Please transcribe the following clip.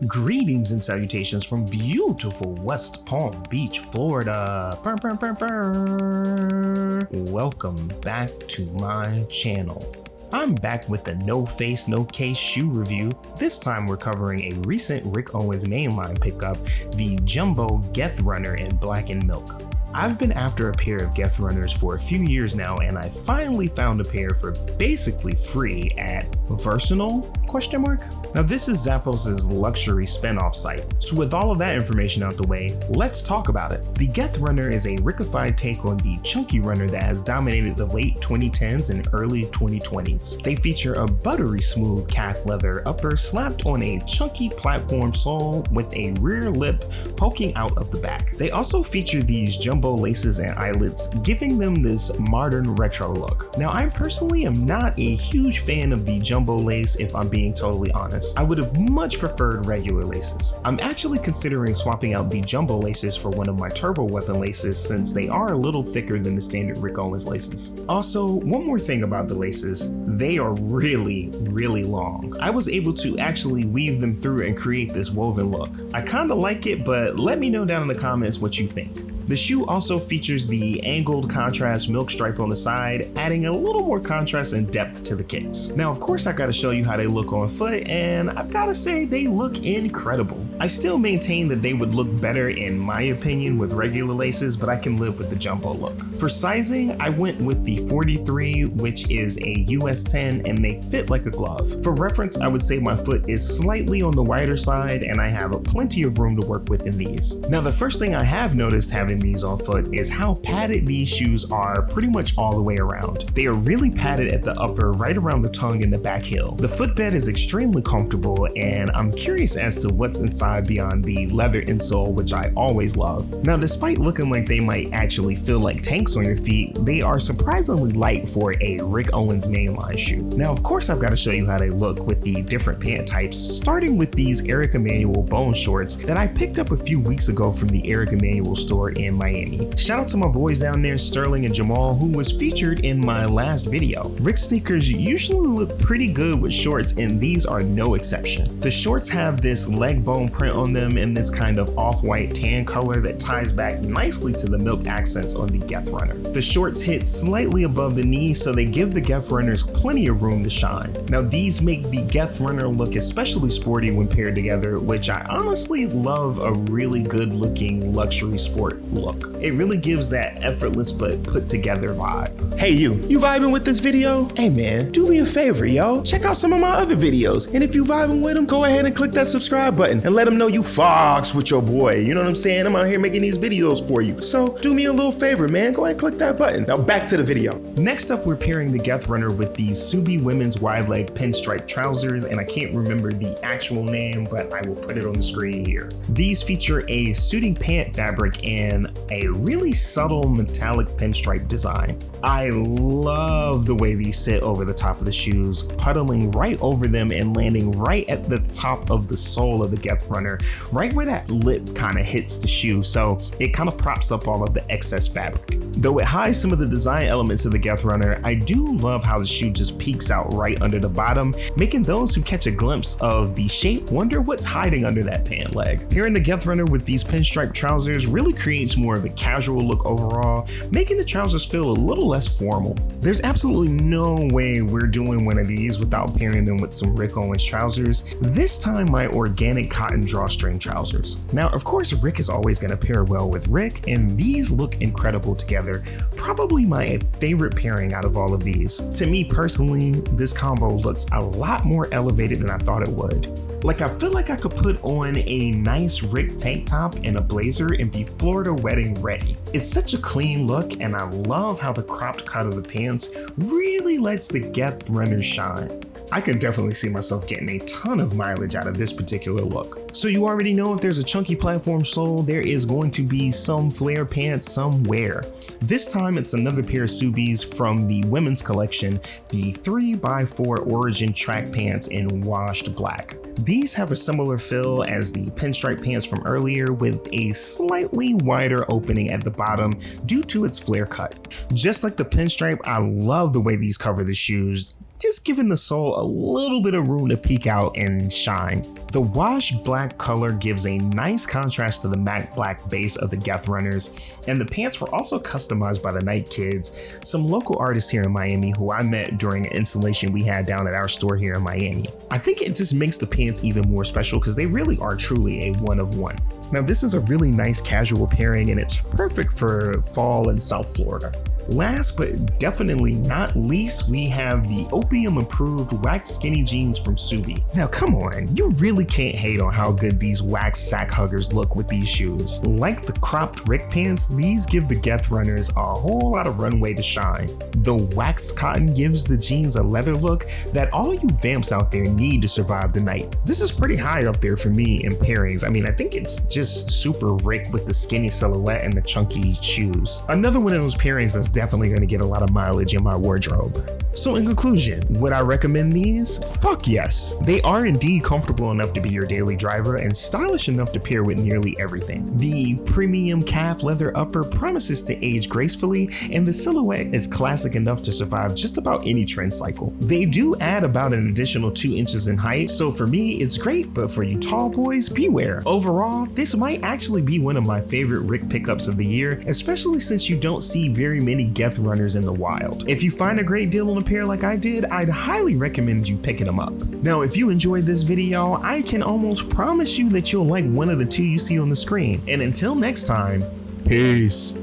Greetings and salutations from beautiful West Palm Beach, Florida. Welcome back to my channel. I'm back with the no face, no case shoe review. This time we're covering a recent Rick Owens mainline pickup, the Jumbo Geth Runner in black and milk. I've been after a pair of Geth runners for a few years now, and I finally found a pair for basically free at Versatile? Now this is Zappos' luxury spin-off site. So with all of that information out the way, let's talk about it. The Geth runner is a rickified take on the chunky runner that has dominated the late 2010s and early 2020s. They feature a buttery smooth calf leather upper slapped on a chunky platform sole with a rear lip poking out of the back. They also feature these jumbo laces and eyelets, giving them this modern retro look. Now I personally am not a huge fan of the jumbo lace, if I'm being totally honest. I would have much preferred regular laces. I'm actually considering swapping out the jumbo laces for one of my turbo weapon laces, since they are a little thicker than the standard Rick Owens laces. Also, one more thing about the laces, they are really long. I was able to actually weave them through and create this woven look. I kinda like it, but let me know down in the comments what you think. The shoe also features the angled contrast milk stripe on the side, adding a little more contrast and depth to the kicks. Now, of course, I gotta show you how they look on foot, and I've gotta say they look incredible. I still maintain that they would look better in my opinion with regular laces, but I can live with the jumbo look. For sizing, I went with the 43, which is a US 10, and they fit like a glove. For reference, I would say my foot is slightly on the wider side, and I have plenty of room to work with in these. Now, the first thing I have noticed having these on foot is how padded these shoes are pretty much all the way around. They are really padded at the upper, right around the tongue and the back heel. The footbed is extremely comfortable, and I'm curious as to what's inside beyond the leather insole, which I always love. Now, despite looking like they might actually feel like tanks on your feet, they are surprisingly light for a Rick Owens mainline shoe. Now, of course, I've got to show you how they look with the different pant types, starting with these Emanuel bone shorts that I picked up a few weeks ago from the Emanuel store in Miami. Shout out to my boys down there, Sterling and Jamal, who was featured in my last video. Rick sneakers usually look pretty good with shorts, and these are no exception. The shorts have this leg bone print on them in this kind of off-white tan color that ties back nicely to the milk accents on the Geth runner. The shorts hit slightly above the knee, so they give the Geth runners plenty of room to shine. Now these make the Geth runner look especially sporty when paired together, which I honestly love a really good looking luxury sport look. It really gives that effortless but put together vibe. Hey you vibing with this video? Hey man, do me a favor yo, check out some of my other videos, and if you vibing with them, go ahead and click that subscribe button and let them know you fox with your boy. You know what I'm saying? I'm out here making these videos for you. So do me a little favor man, go ahead and click that button. Now back to the video. Next up, we're pairing the Geth runner with these Ksubi women's wide leg pinstripe trousers, and I can't remember the actual name, but I will put it on the screen here. These feature a suiting pant fabric and a really subtle metallic pinstripe design. I love the way these sit over the top of the shoes, puddling right over them and landing right at the top of the sole of the Geth runner, right where that lip kind of hits the shoe, so it kind of props up all of the excess fabric. Though it hides some of the design elements of the Geth runner, I do love how the shoe just peeks out right under the bottom, making those who catch a glimpse of the shape wonder what's hiding under that pant leg. Pairing the Geth runner with these pinstripe trousers really creates more of a casual look overall, making the trousers feel a little less formal. There's absolutely no way we're doing one of these without pairing them with some Rick Owens trousers, this time my organic cotton drawstring trousers. Now, of course, Rick is always going to pair well with Rick, and these look incredible together. Probably my favorite pairing out of all of these. To me personally, this combo looks a lot more elevated than I thought it would. Like, I feel like I could put on a nice Rick tank top and a blazer and be Florida wedding ready. It's such a clean look, and I love how the cropped cut of the pants really lets the Geth runner shine. I can definitely see myself getting a ton of mileage out of this particular look. So you already know if there's a chunky platform sole, there is going to be some flare pants somewhere. This time it's another pair of Ksubis from the women's collection, the 3x4 Origin track pants in washed black. These have a similar fill as the pinstripe pants from earlier, with a slightly wider opening at the bottom due to its flare cut. Just like the pinstripe, I love the way these cover the shoes. just giving the sole a little bit of room to peek out and shine. The washed black color gives a nice contrast to the matte black base of the Geth runners, and the pants were also customized by the Night Kids, some local artists here in Miami who I met during an installation we had down at our store here in Miami. I think it just makes the pants even more special because they really are truly a one of one. Now this is a really nice casual pairing and it's perfect for fall in South Florida. Last but definitely not least, we have the opium approved wax skinny jeans from Ksubi. Now come on, you really can't hate on how good these wax sack huggers look with these shoes. Like the cropped Rick pants, these give the Geth runners a whole lot of runway to shine. The waxed cotton gives the jeans a leather look that all you vamps out there need to survive the night. This is pretty high up there for me in pairings. I mean, I think it's just super Rick with the skinny silhouette and the chunky shoes. Another one of those pairings that's definitely going to get a lot of mileage in my wardrobe. So in conclusion, would I recommend these? Fuck yes. They are indeed comfortable enough to be your daily driver and stylish enough to pair with nearly everything. The premium calf leather upper promises to age gracefully, and the silhouette is classic enough to survive just about any trend cycle. They do add about an additional 2 inches in height, so for me it's great, but for you tall boys, beware. Overall, this might actually be one of my favorite Rick pickups of the year, especially since you don't see very many Geth runners in the wild. If you find a great deal on a pair like I did, I'd highly recommend you picking them up. Now, if you enjoyed this video, I can almost promise you that you'll like one of the two you see on the screen. And until next time, peace.